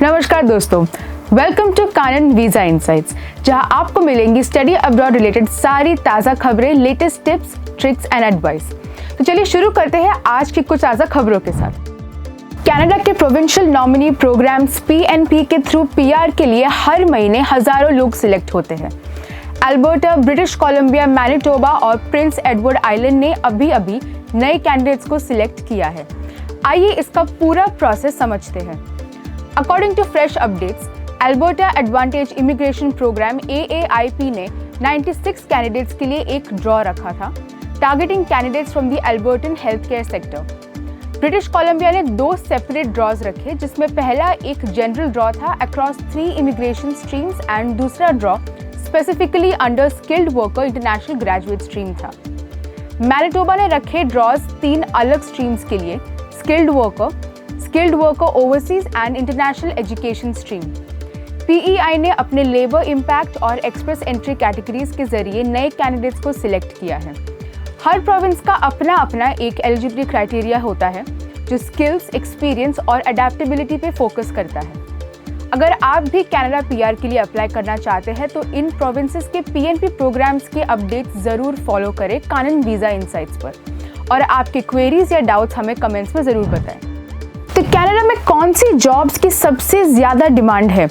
नमस्कार दोस्तों, welcome to Kanan visa insights, जहां आपको मिलेंगी स्टडी अब्रॉड रिलेटेड सारी ताज़ा खबरें, latest tips, tricks and advice. तो चलिए शुरू करते हैं आज की कुछ ताज़ा खबरों के साथ। कनाडा के प्रोविंशियल नॉमिनी प्रोग्राम्स PNP के थ्रू PR के लिए हर महीने हजारों लोग सिलेक्ट होते हैं। अल्बर्टा, ब्रिटिश कोलंबिया, मैनिटोबा और प्रिंस एडवर्ड आइलैंड ने अभी नए कैंडिडेट्स को सिलेक्ट किया है। आइए इसका पूरा प्रोसेस समझते हैं। According to fresh updates, Alberta advantage immigration program AAIP ने 96 कैंडिडेट्स के लिए एक ड्रॉ रखा था, targeting candidates from the Albertan health care sector. British Columbia ने 2 सेपरेट ड्रॉज रखे, जिसमें पहला एक जनरल ड्रॉ था अक्रॉस 3 इमिग्रेशन स्ट्रीम्स एंड दूसरा draw specifically under skilled worker international graduate stream था। मैनिटोबा ने रखे ड्रॉज 3 अलग स्ट्रीम्स के लिए, skilled worker overseas and international education stream. PEI ने अपने लेबर इम्पैक्ट और एक्सप्रेस एंट्री कैटेगरीज के जरिए नए कैंडिडेट्स को सिलेक्ट किया है। हर प्रोविंस का अपना एक एलिजिबिलिटी क्राइटेरिया होता है, जो स्किल्स, एक्सपीरियंस और अडेप्टेबिलिटी पे फोकस करता है। अगर आप भी कनाडा PR के लिए अप्लाई करना चाहते हैं तो इन प्रोविंसेस के PNP प्रोग्राम्स के अपडेट्स ज़रूर फॉलो करें कानन वीज़ा इनसाइट्स पर, और आपके क्वेरीज या डाउट्स हमें कमेंट्स में ज़रूर बताएं। तो कनाडा में कौन सी जॉब्स की सबसे ज़्यादा डिमांड है?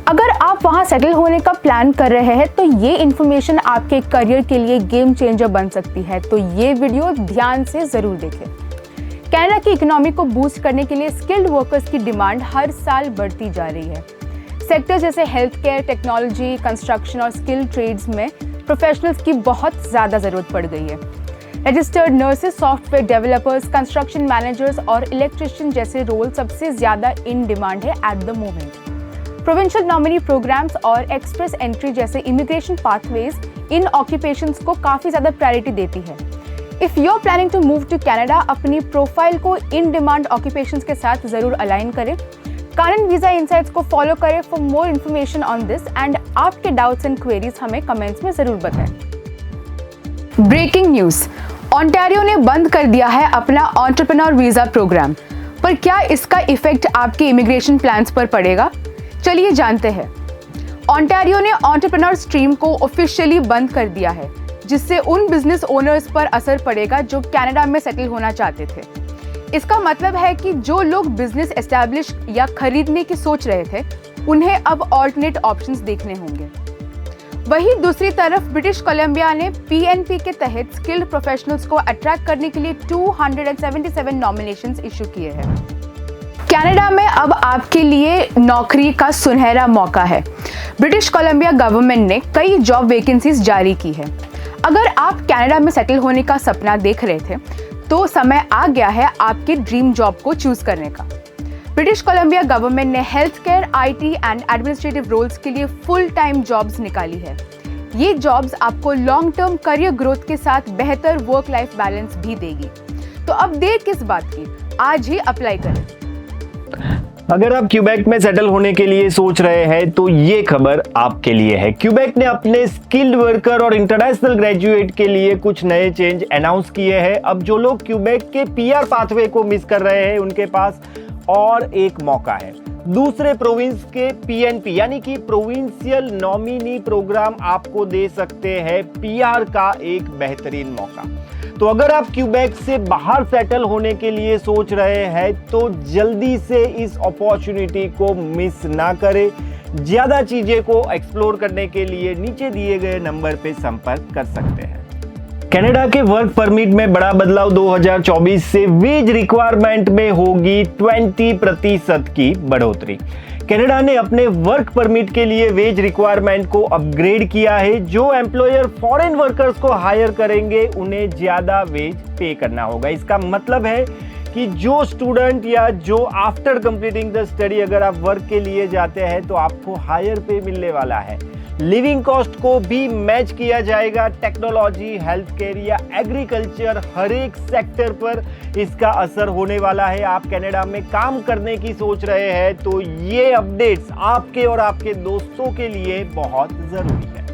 अगर आप वहाँ सेटल होने का प्लान कर रहे हैं तो ये इन्फॉर्मेशन आपके करियर के लिए गेम चेंजर बन सकती है, तो ये वीडियो ध्यान से ज़रूर देखें। कनाडा की इकोनॉमी को बूस्ट करने के लिए स्किल्ड वर्कर्स की डिमांड हर साल बढ़ती जा रही है। सेक्टर जैसे हेल्थ केयर, टेक्नोलॉजी, कंस्ट्रक्शन और स्किल ट्रेड्स में प्रोफेशनल्स की बहुत ज़्यादा ज़रूरत पड़ गई है। Registered nurses, software developers, construction managers और इलेक्ट्रिशियन जैसे रोल सबसे ज़्यादा इन डिमांड है at the moment. Provincial nominee programs और एक्सप्रेस एंट्री जैसे इमिग्रेशन पाथवेज इन ऑक्यूपेशंस को काफ़ी ज़्यादा प्रायोरिटी देती है। If you are planning to move to Canada, अपनी प्रोफाइल को इन डिमांड ऑक्यूपेशंस के साथ ज़रूर अलाइन करें। कानन वीज़ा इनसाइट्स को फॉलो करें for more information on this, and आपके डाउट्स एंड क्वेरीज हमें कमेंट्स में ज़रूर बताएं। ब्रेकिंग न्यूज़, ओंटारियो ने बंद कर दिया है अपना एंटरप्रेन्योर वीज़ा प्रोग्राम, पर क्या इसका इफेक्ट आपके इमिग्रेशन प्लान्स पर पड़ेगा? चलिए जानते हैं। ओंटारियो ने एंटरप्रेन्योर स्ट्रीम को ऑफिशियली बंद कर दिया है, जिससे उन बिजनेस ओनर्स पर असर पड़ेगा जो कनाडा में सेटल होना चाहते थे। इसका मतलब है कि जो लोग बिजनेस एस्टैब्लिश या खरीदने की सोच रहे थे, उन्हें अब ऑल्टरनेट ऑप्शंस देखने होंगे। वहीं दूसरी तरफ ब्रिटिश कोलंबिया ने PNP के तहत स्किल्ड प्रोफेशनल्स को अट्रैक्ट करने के लिए 277 नॉमिनेशंस इशू किए हैं। कनाडा में अब आपके लिए नौकरी का सुनहरा मौका है। ब्रिटिश कोलंबिया गवर्नमेंट ने कई जॉब वैकेंसीज जारी की है। अगर आप कनाडा में सेटल होने का सपना देख रहे थे, तो समय आ गया है आपके ड्रीम जॉब को चूज करने का। ब्रिटिश कोलंबिया गवर्नमेंट ने health care, IT and administrative roles के लिए फुल टाइम जॉब्स निकाली है। ये जॉब्स आपको लॉन्ग टर्म करियर ग्रोथ के साथ बेहतर वर्क लाइफ बैलेंस भी देगी। तो अब देर किस बात की, आज ही अप्लाई करें। अगर आप क्यूबेक में सेटल होने के लिए सोच रहे हैं तो ये खबर आपके लिए है। क्यूबेक ने अपने स्किल्ड वर्कर और इंटरनेशनल ग्रेजुएट के लिए कुछ नए चेंज अनाउंस किए हैं। अब जो लोग क्यूबेक के PR पाथवे को मिस कर रहे हैं, उनके पास और एक मौका है। दूसरे प्रोविंस के PNP यानी कि प्रोविंशियल नॉमिनी प्रोग्राम आपको दे सकते हैं PR का एक बेहतरीन मौका। तो अगर आप क्यूबेक से बाहर सेटल होने के लिए सोच रहे हैं तो जल्दी से इस अपॉर्चुनिटी को मिस ना करें। ज्यादा चीजें को एक्सप्लोर करने के लिए नीचे दिए गए नंबर पे संपर्क कर सकते हैं। कनाडा के वर्क परमिट में बड़ा बदलाव 2024 से वेज रिक्वायरमेंट में होगी 20% की बढ़ोतरी। कनाडा ने अपने वर्क परमिट के लिए वेज रिक्वायरमेंट को अपग्रेड किया है। जो एम्प्लॉयर फॉरेन वर्कर्स को हायर करेंगे, उन्हें ज्यादा वेज पे करना होगा। इसका मतलब है कि जो स्टूडेंट या जो आफ्टर कंप्लीटिंग द स्टडी अगर आप वर्क के लिए जाते हैं तो आपको हायर पे मिलने वाला है। लिविंग कॉस्ट को भी मैच किया जाएगा। टेक्नोलॉजी, हेल्थ केयर या एग्रीकल्चर, हर एक सेक्टर पर इसका असर होने वाला है। आप कनाडा में काम करने की सोच रहे हैं तो ये अपडेट्स आपके और आपके दोस्तों के लिए बहुत जरूरी है।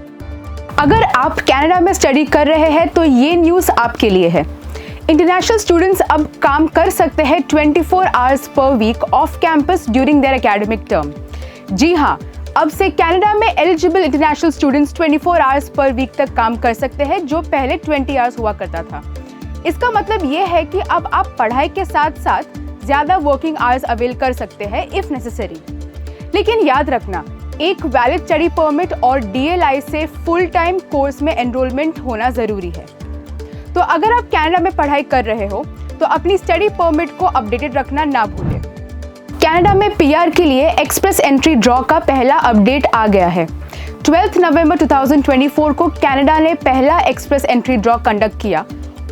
अगर आप कनाडा में स्टडी कर रहे हैं तो ये न्यूज़ आपके लिए है। इंटरनेशनल स्टूडेंट्स अब काम कर सकते हैं 24 hours per week off campus during their academic term. जी हाँ, अब से कनाडा में eligible international students 24 hours per week तक काम कर सकते हैं, जो पहले 20 आवर्स हुआ करता था। इसका मतलब ये है कि अब आप पढ़ाई के साथ साथ ज़्यादा वर्किंग आवर्स अवेल कर सकते हैं इफ़ नेसेसरी। लेकिन याद रखना, एक वैलिड स्टडी परमिट और DLI से फुल टाइम कोर्स में एनरोलमेंट होना ज़रूरी है। तो अगर आप कनाडा में पढ़ाई कर रहे हो तो अपनी स्टडी परमिट को अपडेटेड रखना ना भूलें। कनाडा में PR के लिए एक्सप्रेस एंट्री ड्रॉ का पहला अपडेट आ गया है। 12 नवंबर 2024 को कनाडा ने पहला एक्सप्रेस एंट्री ड्रॉ कंडक्ट किया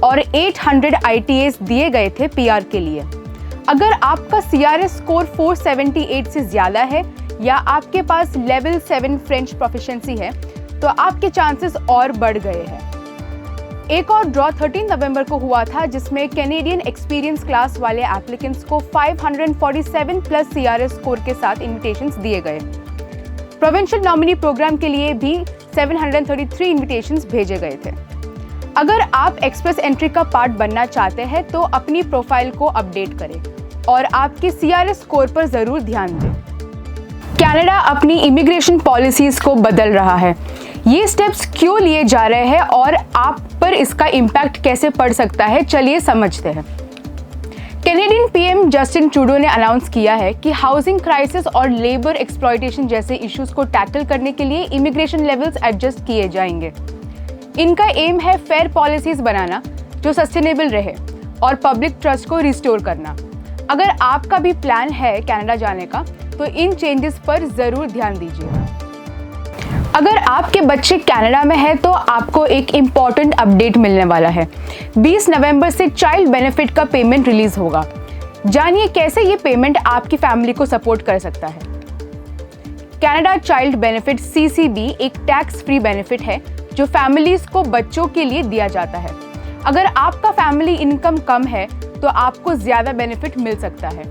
और 800 ITAs दिए गए थे PR के लिए। अगर आपका CRS स्कोर 478 से ज़्यादा है या आपके पास लेवल 7 फ्रेंच प्रोफिशिएंसी है तो आपके चांसेस और बढ़ गए हैं। एक और ड्रॉ 13 नवंबर को हुआ था, जिसमें कैनेडियन एक्सपीरियंस क्लास वाले एप्लीकेंट्स को 547 प्लस CRS स्कोर के साथ इन्विटेशंस दिए गए। प्रोविंशियल नॉमिनी प्रोग्राम के लिए भी 733 इन्विटेशंस भेजे गए थे। अगर आप एक्सप्रेस एंट्री का पार्ट बनना चाहते हैं तो अपनी प्रोफाइल को अपडेट करें और आपके CRS स्कोर पर ज़रूर ध्यान दें। कनाडा अपनी इमिग्रेशन पॉलिसीज़ को बदल रहा है। ये स्टेप्स क्यों लिए जा रहे हैं और आप पर इसका इम्पैक्ट कैसे पड़ सकता है, चलिए समझते हैं। कैनेडियन PM जस्टिन ट्रूडो ने अनाउंस किया है कि हाउसिंग क्राइसिस और लेबर एक्सप्लॉयटेशन जैसे इश्यूज को टैकल करने के लिए इमिग्रेशन लेवल्स एडजस्ट किए जाएंगे। इनका एम है फेयर पॉलिसीज बनाना जो सस्टेनेबल रहे और पब्लिक ट्रस्ट को रिस्टोर करना। अगर आपका भी प्लान है कनाडा जाने का तो इन चेंजेस पर ज़रूर ध्यान दीजिए। अगर आपके बच्चे कनाडा में हैं तो आपको एक इम्पॉर्टेंट अपडेट मिलने वाला है। 20 नवंबर से चाइल्ड बेनिफिट का पेमेंट रिलीज होगा। जानिए कैसे ये पेमेंट आपकी फैमिली को सपोर्ट कर सकता है। कनाडा चाइल्ड बेनिफिट CCB एक टैक्स फ्री बेनिफिट है जो फैमिलीज को बच्चों के लिए दिया जाता है। अगर आपका फैमिली इनकम कम है तो आपको ज़्यादा बेनिफिट मिल सकता है।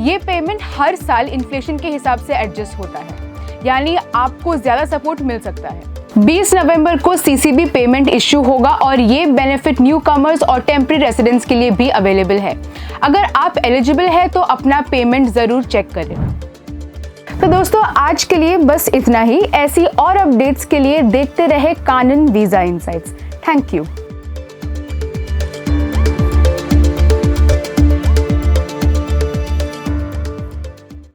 ये पेमेंट हर साल इन्फ्लेशन के हिसाब से एडजस्ट होता है, यानी आपको ज़्यादा सपोर्ट मिल सकता है। 20 नवंबर को CCB पेमेंट इश्यू होगा और ये बेनिफिट न्यू कमर्स और टेम्परेरी रेसिडेंट्स के लिए भी अवेलेबल है। अगर आप एलिजिबल है तो अपना पेमेंट ज़रूर चेक करें। तो दोस्तों, आज के लिए बस इतना ही। ऐसी और अपडेट्स के लिए देखते रहे कानन वीज़ा इनसाइट्स। Thank you.